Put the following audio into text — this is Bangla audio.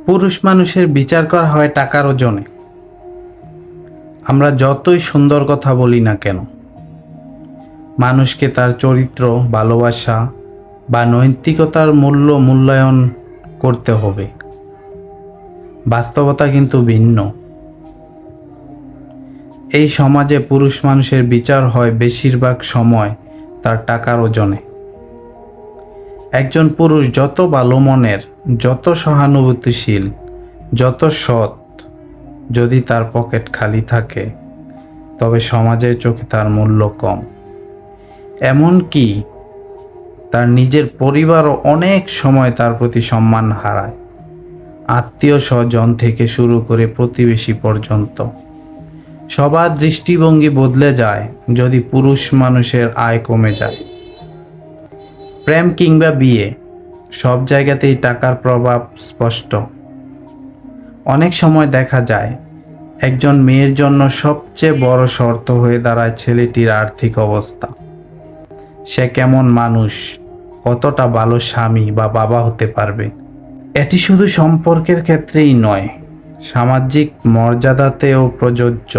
পুরুষ মানুষের বিচার করা হয় টাকার ওজনে। আমরা যতই সুন্দর কথা বলি না কেন, মানুষকে তার চরিত্র, ভালোবাসা বা নৈতিকতার মূল্যায়ন করতে হবে। বাস্তবতা কিন্তু ভিন্ন। এই সমাজে পুরুষ মানুষের বিচার হয় বেশিরভাগ সময় তার টাকার ওজনে। একজন পুরুষ যত ভালো মনের, যত সহানুভূতিশীল, যত সৎ, যদি তার পকেট খালি থাকে তবে সমাজের চোখে তার মূল্য কম। এমনকি তার নিজের পরিবারও অনেক সময় তার প্রতি সম্মান হারায়, আত্মীয় স্বজন থেকে শুরু করে প্রতিবেশী পর্যন্ত। সবার দৃষ্টিভঙ্গি বদলে যায় যদি পুরুষ মানুষের আয় কমে যায়। প্রেম কিংবা বিয়ে, সব জায়গাতেই টাকার প্রভাব স্পষ্ট। অনেক সময় দেখা যায় একজন মেয়ের জন্য সবচেয়ে বড় শর্ত হয়ে দাঁড়ায় ছেলেটির আর্থিক অবস্থা। সে কেমন মানুষ, কতটা ভালো স্বামী বা বাবা হতে পারবে। এটি শুধু সম্পর্কের ক্ষেত্রেই নয়, সামাজিক মর্যাদাতেও প্রযোজ্য।